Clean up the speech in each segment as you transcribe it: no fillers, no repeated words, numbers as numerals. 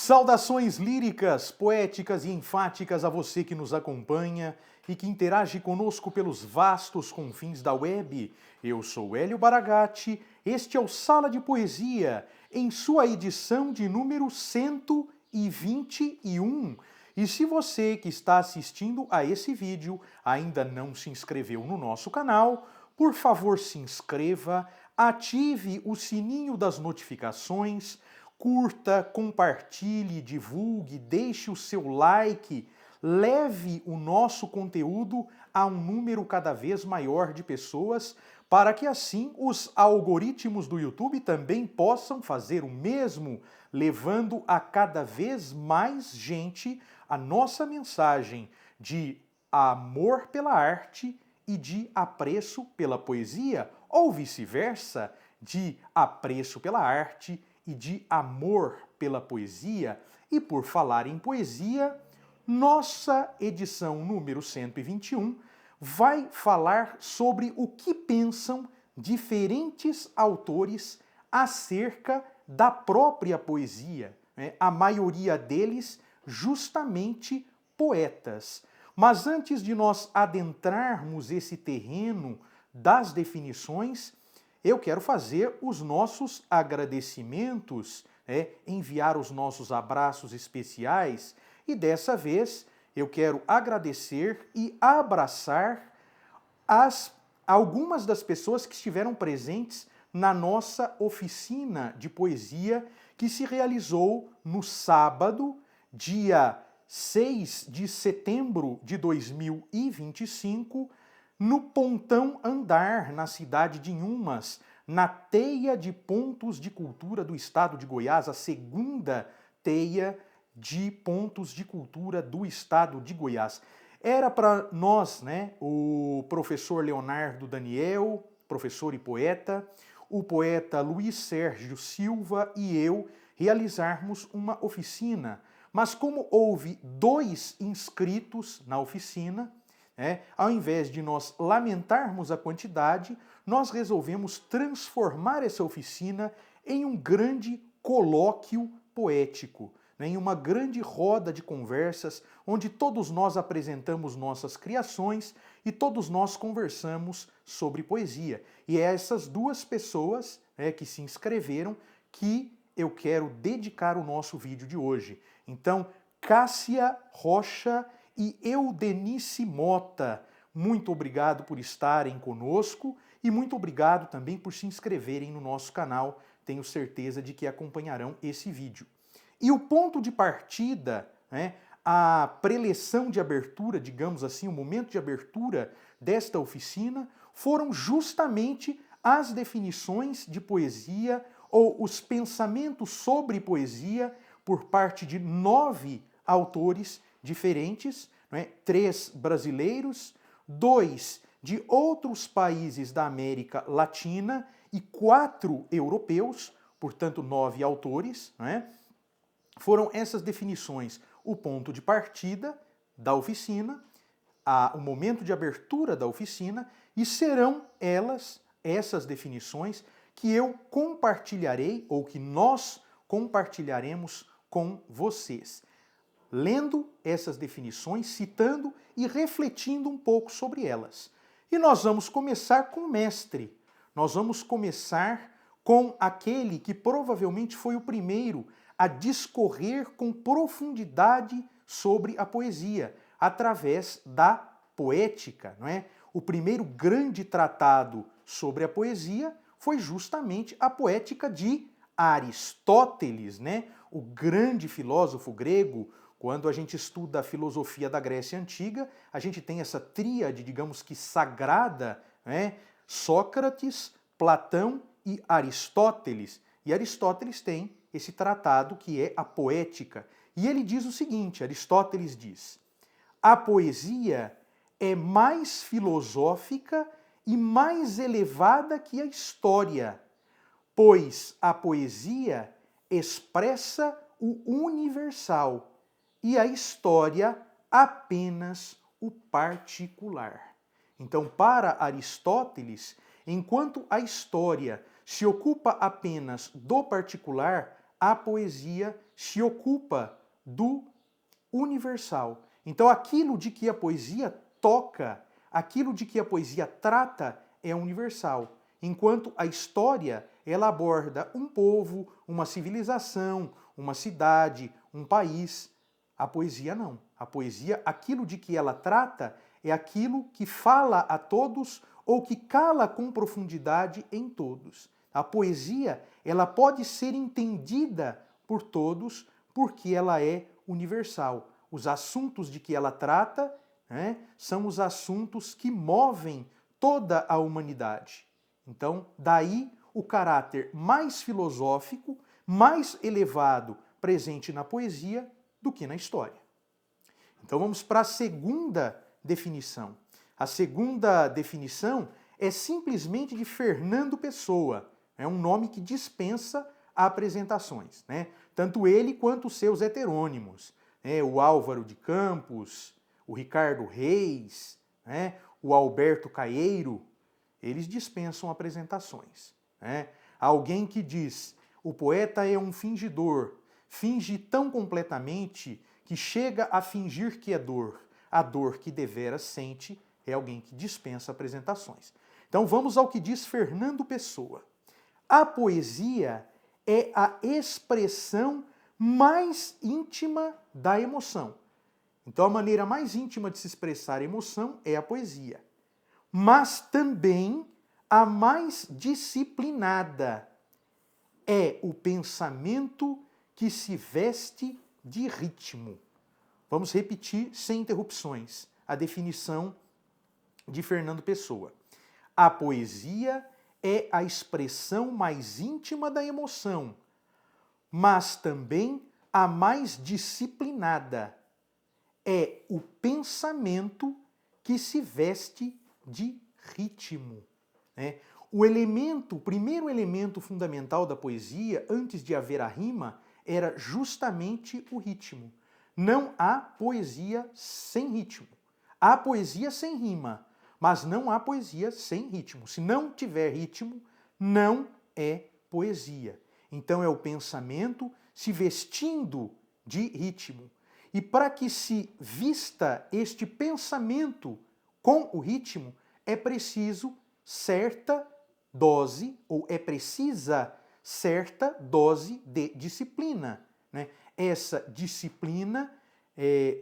Saudações líricas, poéticas e enfáticas a você que nos acompanha e que interage conosco pelos vastos confins da web. Eu sou Hélio Baragatti, este é o Sala de Poesia, em sua edição de número 121. E se você que está assistindo a esse vídeo ainda não se inscreveu no nosso canal, por favor se inscreva, ative o sininho das notificações, curta, compartilhe, divulgue, deixe o seu like, leve o nosso conteúdo a um número cada vez maior de pessoas, para que assim os algoritmos do YouTube também possam fazer o mesmo, levando a cada vez mais gente a nossa mensagem de amor pela arte e de apreço pela poesia, ou vice-versa, de apreço pela arte e de amor pela poesia. E por falar em poesia, nossa edição número 121 vai falar sobre o que pensam diferentes autores acerca da própria poesia, né? A maioria deles justamente poetas. Mas antes de nós adentrarmos esse terreno das definições, eu quero fazer os nossos agradecimentos, enviar os nossos abraços especiais e dessa vez eu quero agradecer e abraçar algumas das pessoas que estiveram presentes na nossa oficina de poesia que se realizou no sábado, dia 6 de setembro de 2025, no Pontão Andar, na cidade de Inhumas, na teia de pontos de cultura do estado de Goiás, a segunda teia de pontos de cultura do estado de Goiás. Era para nós, né, o professor Leonardo Daniel, professor e poeta, o poeta Luiz Sérgio Silva e eu realizarmos uma oficina. Mas como houve 2 inscritos na oficina, ao invés de nós lamentarmos a quantidade, nós resolvemos transformar essa oficina em um grande colóquio poético, em uma grande roda de conversas, onde todos nós apresentamos nossas criações e todos nós conversamos sobre poesia. E é essas 2 pessoas que se inscreveram que eu quero dedicar o nosso vídeo de hoje. Então, Cássia Rocha e Eudenice Mota, muito obrigado por estarem conosco e muito obrigado também por se inscreverem no nosso canal. Tenho certeza de que acompanharão esse vídeo. E o ponto de partida, a preleção de abertura, digamos assim, o momento de abertura desta oficina, foram justamente as definições de poesia ou os pensamentos sobre poesia por parte de 9 autores diferentes, 3 brasileiros, 2 de outros países da América Latina e 4 europeus, portanto 9 autores. Foram essas definições o ponto de partida da oficina, o momento de abertura da oficina, e serão essas definições, que eu compartilharei, ou que nós compartilharemos com vocês. Lendo essas definições, citando e refletindo um pouco sobre elas. E nós vamos começar com o mestre. Nós vamos começar com aquele que provavelmente foi o primeiro a discorrer com profundidade sobre a poesia, através da poética, O primeiro grande tratado sobre a poesia foi justamente a Poética de Aristóteles, O grande filósofo grego. Quando a gente estuda a filosofia da Grécia Antiga, a gente tem essa tríade, digamos que sagrada, Sócrates, Platão e Aristóteles. E Aristóteles tem esse tratado que é a Poética. E ele diz o seguinte, Aristóteles diz: a poesia é mais filosófica e mais elevada que a história, pois a poesia expressa o universal e a história apenas o particular. Então, para Aristóteles, enquanto a história se ocupa apenas do particular, a poesia se ocupa do universal. Então aquilo de que a poesia toca, aquilo de que a poesia trata é universal, enquanto a história ela aborda um povo, uma civilização, uma cidade, um país. A poesia não. A poesia, aquilo de que ela trata é aquilo que fala a todos ou que cala com profundidade em todos. A poesia, ela pode ser entendida por todos porque ela é universal. Os assuntos de que ela trata, né, são os assuntos que movem toda a humanidade. Então, daí o caráter mais filosófico, mais elevado presente na poesia do que na história. Então vamos para a segunda definição. A segunda definição é simplesmente de Fernando Pessoa. É um nome que dispensa apresentações, né? Tanto ele quanto os seus heterônimos, né? O Álvaro de Campos, o Ricardo Reis, né? O Alberto Caeiro, eles dispensam apresentações, né? Alguém que diz, o poeta é um fingidor, finge tão completamente que chega a fingir que é dor. A dor que deveras sente é alguém que dispensa apresentações. Então vamos ao que diz Fernando Pessoa. A poesia é a expressão mais íntima da emoção. Então a maneira mais íntima de se expressar a emoção é a poesia. Mas também a mais disciplinada é o pensamento que se veste de ritmo. Vamos repetir sem interrupções a definição de Fernando Pessoa. A poesia é a expressão mais íntima da emoção, mas também a mais disciplinada. É o pensamento que se veste de ritmo. Né? O primeiro elemento fundamental da poesia, antes de haver a rima, era justamente o ritmo. Não há poesia sem ritmo. Há poesia sem rima, mas não há poesia sem ritmo. Se não tiver ritmo, não é poesia. Então é o pensamento se vestindo de ritmo. E para que se vista este pensamento com o ritmo, é preciso certa dose, ou é precisa certa dose de disciplina. Né? Essa disciplina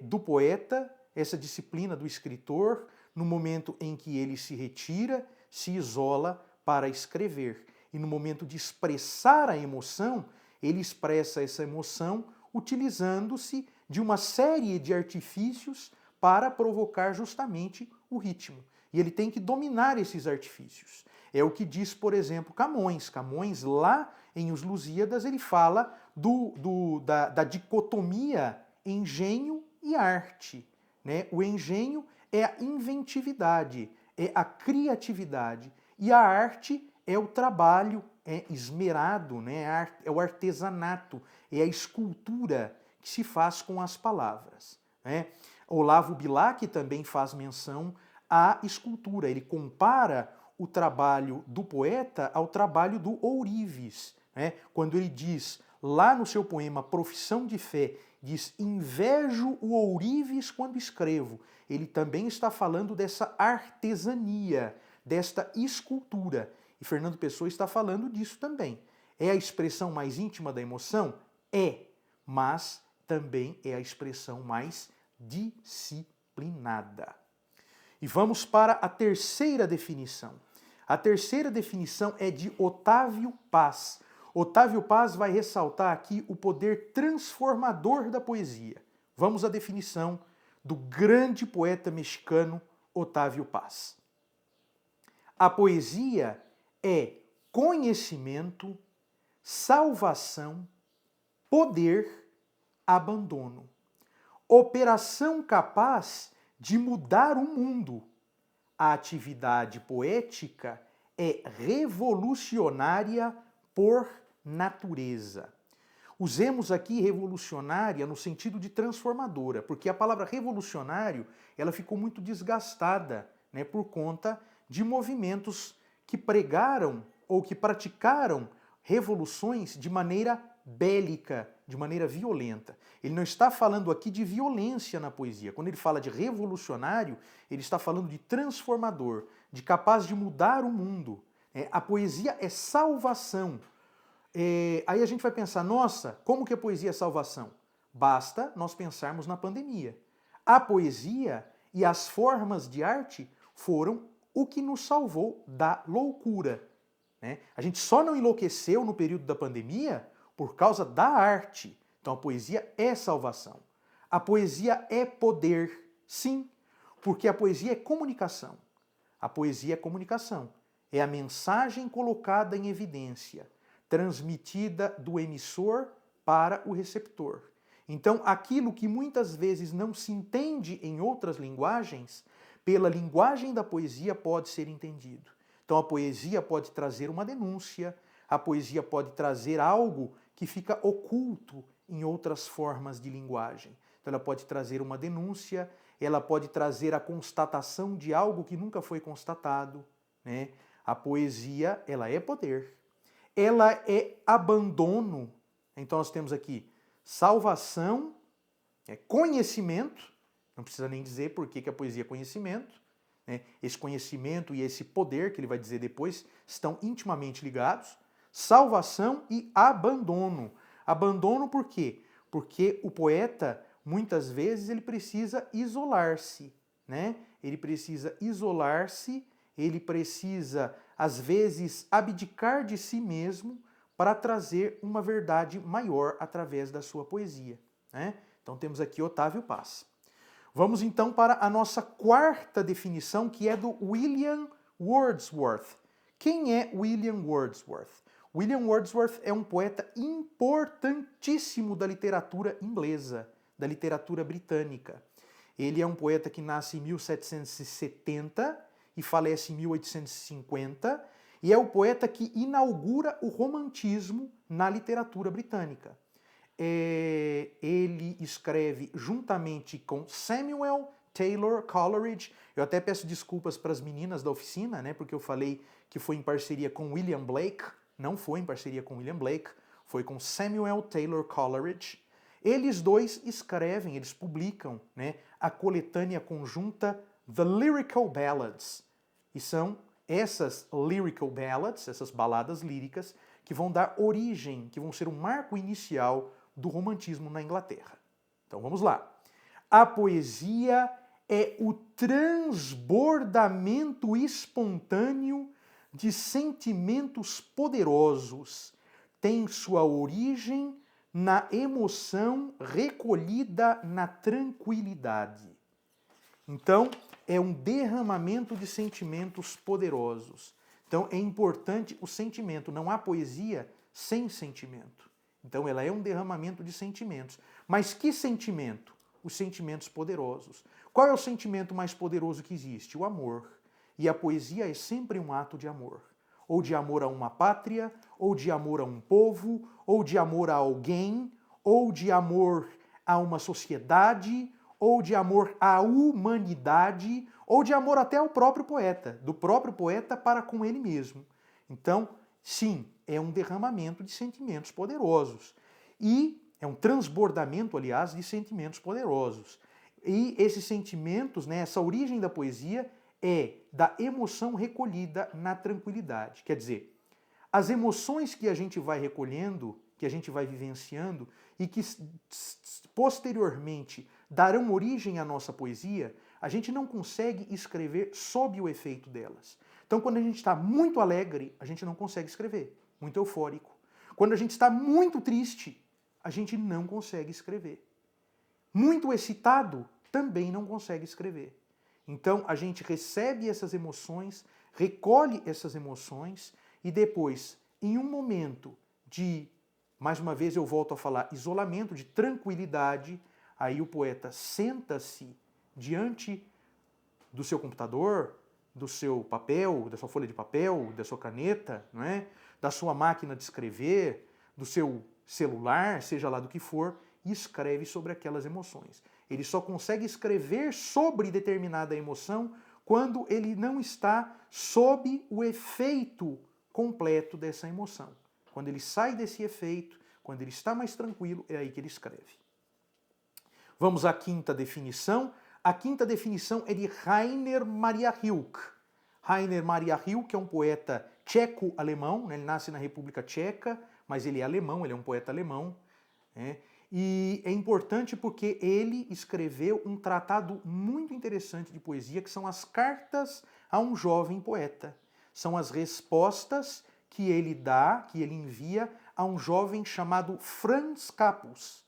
do poeta, essa disciplina do escritor, no momento em que ele se retira, se isola para escrever. E no momento de expressar a emoção, ele expressa essa emoção utilizando-se de uma série de artifícios para provocar justamente o ritmo. E ele tem que dominar esses artifícios. É o que diz, por exemplo, Camões. Camões, lá em Os Lusíadas, ele fala da dicotomia engenho e arte. Né? O engenho é a inventividade, é a criatividade. E a arte é o trabalho esmerado, né? É o artesanato, é a escultura que se faz com as palavras. Né? Olavo Bilac também faz menção à escultura. Ele compara o trabalho do poeta ao trabalho do ourives. Né? Quando ele diz, lá no seu poema Profissão de Fé, diz, invejo o ourives quando escrevo. Ele também está falando dessa artesania, desta escultura. E Fernando Pessoa está falando disso também. É a expressão mais íntima da emoção? É, mas também é a expressão mais disciplinada. E vamos para a terceira definição. A terceira definição é de Otávio Paz. Otávio Paz vai ressaltar aqui o poder transformador da poesia. Vamos à definição do grande poeta mexicano Otávio Paz. A poesia é conhecimento, salvação, poder, abandono. Operação capaz de mudar o mundo. A atividade poética é revolucionária por natureza. Usemos aqui revolucionária no sentido de transformadora, porque a palavra revolucionário ela ficou muito desgastada, né, por conta de movimentos que pregaram ou que praticaram revoluções de maneira bélica, de maneira violenta. Ele não está falando aqui de violência na poesia. Quando ele fala de revolucionário, ele está falando de transformador, de capaz de mudar o mundo. A poesia é salvação. Aí a gente vai pensar, nossa, como que a poesia é salvação? Basta nós pensarmos na pandemia. A poesia e as formas de arte foram o que nos salvou da loucura. A gente só não enlouqueceu no período da pandemia por causa da arte. Então a poesia é salvação. A poesia é poder, sim, porque a poesia é comunicação. A poesia é comunicação. É a mensagem colocada em evidência, transmitida do emissor para o receptor. Então, aquilo que muitas vezes não se entende em outras linguagens, pela linguagem da poesia pode ser entendido. Então, a poesia pode trazer uma denúncia, a poesia pode trazer algo que fica oculto em outras formas de linguagem. Então, ela pode trazer uma denúncia, ela pode trazer a constatação de algo que nunca foi constatado. A poesia, ela é poder. Ela é abandono. Então, nós temos aqui salvação, conhecimento, não precisa nem dizer por que a poesia é conhecimento. Esse conhecimento e esse poder, que ele vai dizer depois, estão intimamente ligados. Salvação e abandono. Abandono por quê? Porque o poeta, muitas vezes, ele precisa isolar-se. Ele precisa isolar-se, ele precisa, às vezes, abdicar de si mesmo para trazer uma verdade maior através da sua poesia. Então temos aqui Otávio Paz. Vamos então para a nossa quarta definição, que é do William Wordsworth. Quem é William Wordsworth? William Wordsworth é um poeta importantíssimo da literatura inglesa, da literatura britânica. Ele é um poeta que nasce em 1770 e falece em 1850, e é o poeta que inaugura o romantismo na literatura britânica. Ele escreve juntamente com Samuel Taylor Coleridge. Eu até peço desculpas para as meninas da oficina, porque eu falei que foi em parceria com William Blake. Não foi em parceria com William Blake, foi com Samuel Taylor Coleridge. Eles dois escrevem, eles publicam a coletânea conjunta The Lyrical Ballads. E são essas lyrical ballads, essas baladas líricas, que vão dar origem, que vão ser o marco inicial do romantismo na Inglaterra. Então vamos lá. A poesia é o transbordamento espontâneo de sentimentos poderosos. Tem sua origem na emoção recolhida na tranquilidade. Então, é um derramamento de sentimentos poderosos. Então, é importante o sentimento. Não há poesia sem sentimento. Então, ela é um derramamento de sentimentos. Mas que sentimento? Os sentimentos poderosos. Qual é o sentimento mais poderoso que existe? O amor. E a poesia é sempre um ato de amor. Ou de amor a uma pátria, ou de amor a um povo, ou de amor a alguém, ou de amor a uma sociedade, ou de amor à humanidade, ou de amor até ao próprio poeta, do próprio poeta para com ele mesmo. Então, sim, é um derramamento de sentimentos poderosos. E é um transbordamento, aliás, de sentimentos poderosos. E esses sentimentos, essa origem da poesia é da emoção recolhida na tranquilidade. Quer dizer, as emoções que a gente vai recolhendo, que a gente vai vivenciando e que posteriormente darão origem à nossa poesia, a gente não consegue escrever sob o efeito delas. Então, quando a gente está muito alegre, a gente não consegue escrever, muito eufórico. Quando a gente está muito triste, a gente não consegue escrever. Muito excitado, também não consegue escrever. Então, a gente recebe essas emoções, recolhe essas emoções e depois, em um momento de, mais uma vez eu volto a falar, isolamento, de tranquilidade, aí o poeta senta-se diante do seu computador, do seu papel, da sua folha de papel, da sua caneta, da sua máquina de escrever, do seu celular, seja lá do que for, e escreve sobre aquelas emoções. Ele só consegue escrever sobre determinada emoção quando ele não está sob o efeito completo dessa emoção. Quando ele sai desse efeito, Quando ele está mais tranquilo, é aí que ele escreve. Vamos à quinta definição. A quinta definição é de Rainer Maria Rilke. Rainer Maria Rilke é um poeta tcheco-alemão, né? Ele nasce na República Tcheca, mas ele é alemão, ele é um poeta alemão, né? E é importante porque ele escreveu um tratado muito interessante de poesia, que são as cartas a um jovem poeta. São as respostas que ele dá, que ele envia a um jovem chamado Franz Capus.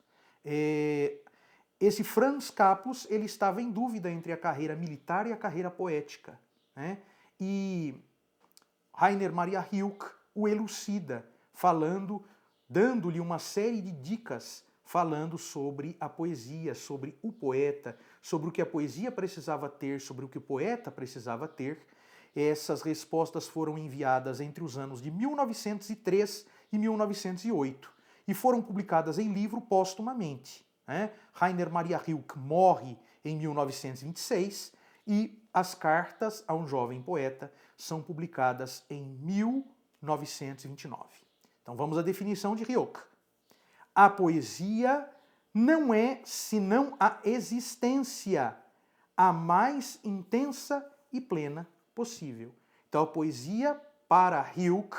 Esse Franz Capus, ele estava em dúvida entre a carreira militar e a carreira poética, né? E Rainer Maria Rilke o elucida, dando-lhe uma série de dicas, falando sobre a poesia, sobre o poeta, sobre o que a poesia precisava ter, sobre o que o poeta precisava ter. Essas respostas foram enviadas entre os anos de 1903 e 1908 e foram publicadas em livro póstumamente. Rainer Maria Rilke morre em 1926 e as cartas a um jovem poeta são publicadas em 1929. Então vamos à definição de Rilke. A poesia não é senão a existência, a mais intensa e plena possível. Então a poesia, para Rilke,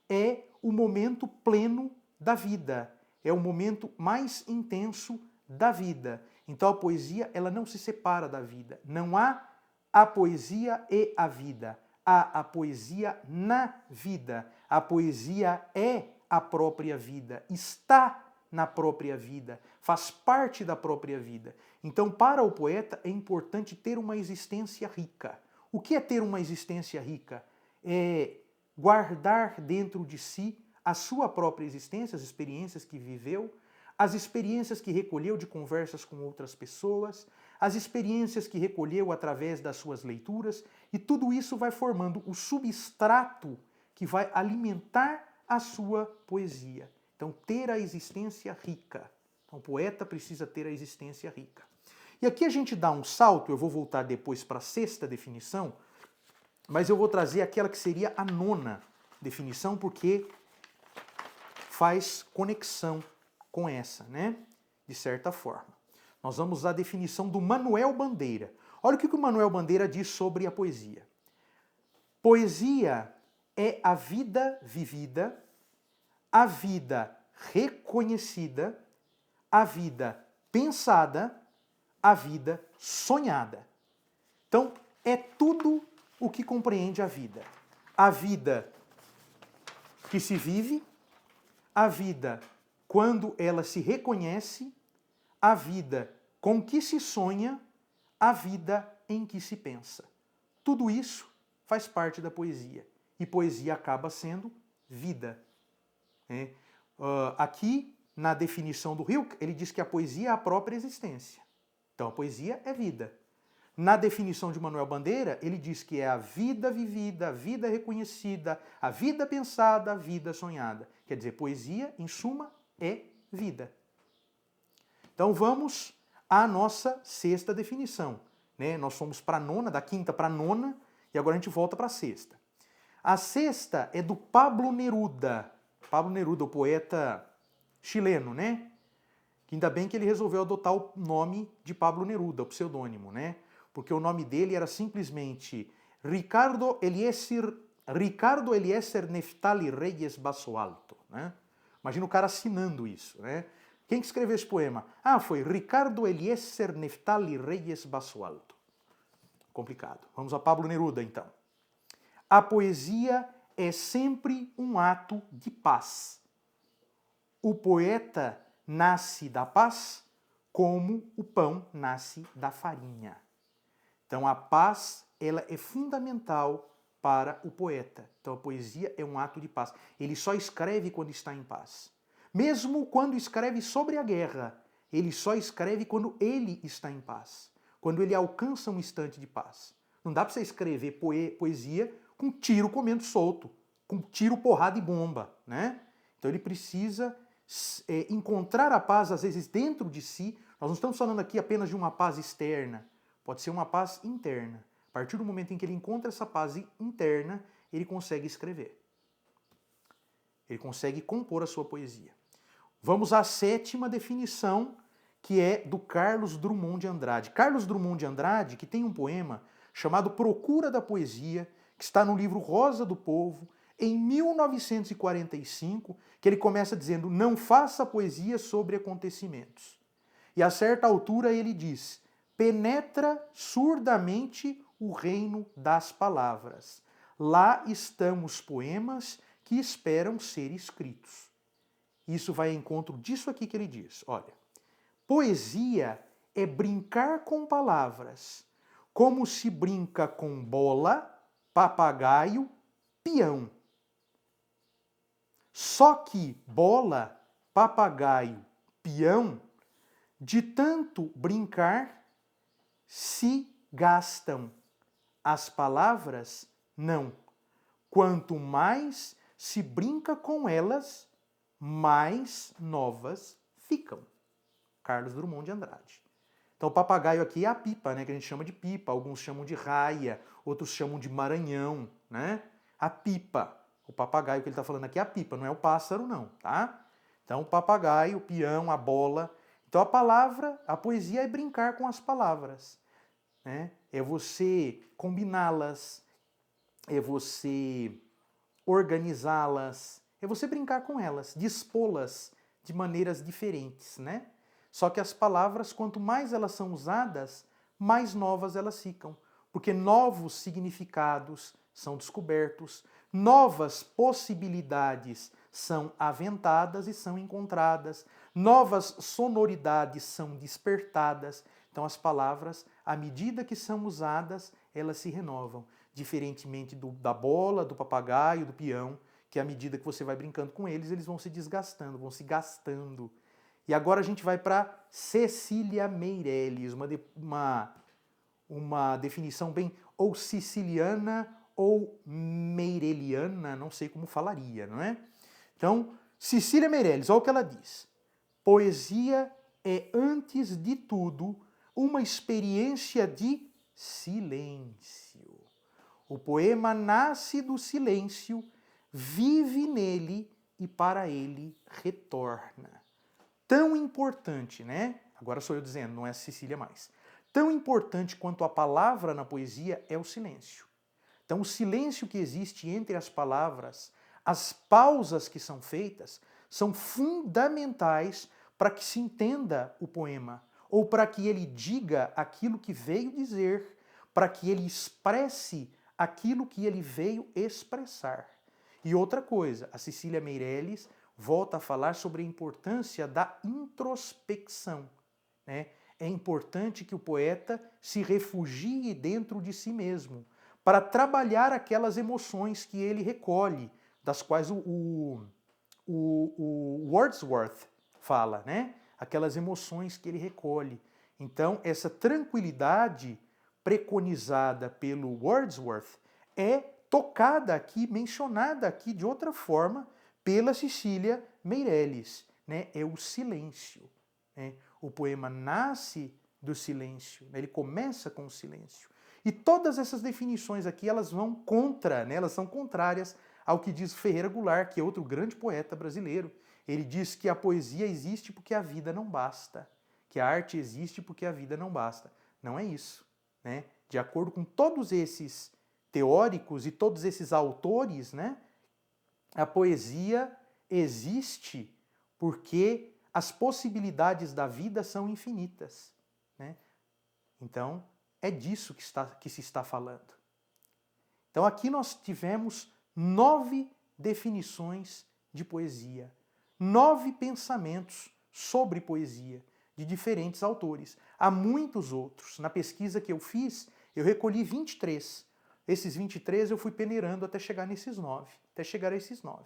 é o momento pleno da vida, é o momento mais intenso da vida. Então a poesia, ela não se separa da vida. Não há a poesia e a vida. Há a poesia na vida. A poesia é a própria vida, está na própria vida, faz parte da própria vida. Então, para o poeta, é importante ter uma existência rica. O que é ter uma existência rica? É guardar dentro de si a sua própria existência, as experiências que viveu, as experiências que recolheu de conversas com outras pessoas, as experiências que recolheu através das suas leituras, e tudo isso vai formando o substrato que vai alimentar a sua poesia. Então, ter a existência rica. Então, o poeta precisa ter a existência rica. E aqui a gente dá um salto, eu vou voltar depois para a sexta definição, mas eu vou trazer aquela que seria a nona definição, porque faz conexão com essa, né? De certa forma. Nós vamos à definição do Manuel Bandeira. Olha o que o Manuel Bandeira diz sobre a poesia. Poesia é a vida vivida, a vida reconhecida, a vida pensada, a vida sonhada. Então, é tudo o que compreende a vida. A vida que se vive, a vida quando ela se reconhece, a vida com que se sonha, a vida em que se pensa. Tudo isso faz parte da poesia. E poesia acaba sendo vida. Aqui, na definição do Rilke, ele diz que a poesia é a própria existência. Então a poesia é vida. Na definição de Manuel Bandeira, ele diz que é a vida vivida, a vida reconhecida, a vida pensada, a vida sonhada. Quer dizer, poesia, em suma, é vida. Então vamos à nossa sexta definição. Nós fomos para a nona, da quinta para a nona, e agora a gente volta para a sexta. A sexta é do Pablo Neruda. Pablo Neruda, o poeta chileno, né? Que ainda bem que ele resolveu adotar o nome de Pablo Neruda, o pseudônimo, né? Porque o nome dele era simplesmente Ricardo Eliezer Neftali Reyes Bassoalto, né? Imagina o cara assinando isso, né? Quem que escreveu esse poema? Foi Ricardo Eliezer Neftali Reyes Bassoalto. Complicado. Vamos a Pablo Neruda, então. A poesia é sempre um ato de paz. O poeta nasce da paz como o pão nasce da farinha. Então a paz, ela é fundamental para o poeta. Então a poesia é um ato de paz. Ele só escreve quando está em paz. Mesmo quando escreve sobre a guerra, ele só escreve quando ele está em paz. Quando ele alcança um instante de paz. Não dá para você escrever poesia com tiro comendo solto, com tiro, porrada e bomba, né? Então ele precisa encontrar a paz, às vezes, dentro de si. Nós não estamos falando aqui apenas de uma paz externa, pode ser uma paz interna. A partir do momento em que ele encontra essa paz interna, ele consegue escrever. Ele consegue compor a sua poesia. Vamos à sétima definição, que é do Carlos Drummond de Andrade. Carlos Drummond de Andrade, que tem um poema chamado Procura da Poesia, que está no livro Rosa do Povo, em 1945, que ele começa dizendo: não faça poesia sobre acontecimentos. E a certa altura ele diz: penetra surdamente o reino das palavras. Lá estão os poemas que esperam ser escritos. Isso vai ao encontro disso aqui que ele diz. Olha, poesia é brincar com palavras, como se brinca com bola, papagaio, peão. Só que bola, papagaio, peão, de tanto brincar, se gastam. As palavras, não. Quanto mais se brinca com elas, mais novas ficam. Carlos Drummond de Andrade. Então o papagaio aqui é a pipa, né, que a gente chama de pipa, alguns chamam de raia, outros chamam de maranhão, né? A pipa. O papagaio que ele está falando aqui é a pipa, não é o pássaro não, tá? Então o papagaio, o peão, a bola. Então a palavra, a poesia é brincar com as palavras, né? É você combiná-las, é você organizá-las, é você brincar com elas, dispô-las de maneiras diferentes, né? Só que as palavras, quanto mais elas são usadas, mais novas elas ficam, porque novos significados são descobertos, novas possibilidades são aventadas e são encontradas, novas sonoridades são despertadas. Então as palavras, à medida que são usadas, elas se renovam, diferentemente da bola, do papagaio, do peão, que à medida que você vai brincando com eles, eles vão se desgastando, vão se gastando. E agora a gente vai para Cecília Meirelles, uma definição bem ou siciliana ou meireliana, não sei como falaria, não é? Então, Cecília Meirelles, olha o que ela diz. Poesia é, antes de tudo, uma experiência de silêncio. O poema nasce do silêncio, vive nele e para ele retorna. Tão importante, né? Agora sou eu dizendo, não é a Cecília mais. Tão importante quanto a palavra na poesia é o silêncio. Então, o silêncio que existe entre as palavras, as pausas que são feitas, são fundamentais para que se entenda o poema, ou para que ele diga aquilo que veio dizer, para que ele expresse aquilo que ele veio expressar. E outra coisa, a Cecília Meirelles volta a falar sobre a importância da introspecção, né? É importante que o poeta se refugie dentro de si mesmo, para trabalhar aquelas emoções que ele recolhe, das quais o Wordsworth fala, né? Aquelas emoções que ele recolhe. Então, essa tranquilidade preconizada pelo Wordsworth é tocada aqui, mencionada aqui de outra forma pela Cecília Meirelles, né? É o silêncio, né? O poema nasce do silêncio, né? Ele começa com o silêncio. E todas essas definições aqui, elas vão contra, né? Elas são contrárias ao que diz Ferreira Goulart, que é outro grande poeta brasileiro. Ele diz que a poesia existe porque a vida não basta, que a arte existe porque a vida não basta. Não é isso, né? De acordo com todos esses teóricos e todos esses autores, né? A poesia existe porque as possibilidades da vida são infinitas, né? Então, é disso que se está falando. Então, aqui nós tivemos 9 definições de poesia, 9 pensamentos sobre poesia, de diferentes autores. Há muitos outros. Na pesquisa que eu fiz, eu recolhi 23. Esses 23 eu fui peneirando até chegar nesses 9, até chegar a esses 9,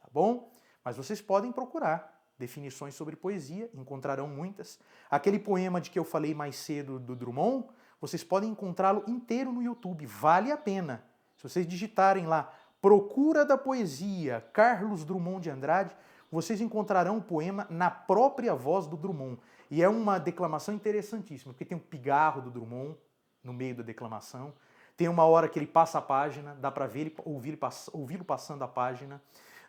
tá bom? Mas vocês podem procurar definições sobre poesia, encontrarão muitas. Aquele poema de que eu falei mais cedo do Drummond, vocês podem encontrá-lo inteiro no YouTube, vale a pena. Se vocês digitarem lá Procura da Poesia, Carlos Drummond de Andrade, vocês encontrarão o poema na própria voz do Drummond. E é uma declamação interessantíssima, porque tem um pigarro do Drummond no meio da declamação. Tem uma hora que ele passa a página, dá para ver ouvi-lo passando a página.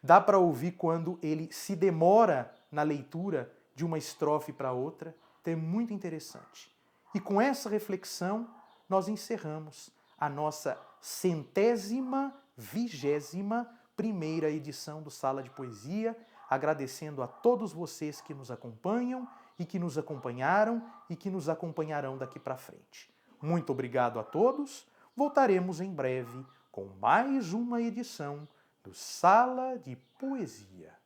Dá para ouvir quando ele se demora na leitura de uma estrofe para outra. Então é muito interessante. E com essa reflexão, nós encerramos a nossa 121ª edição do Sala de Poesia, agradecendo a todos vocês que nos acompanham e que nos acompanharam e que nos acompanharão daqui para frente. Muito obrigado a todos. Voltaremos em breve com mais uma edição do Sala de Poesia.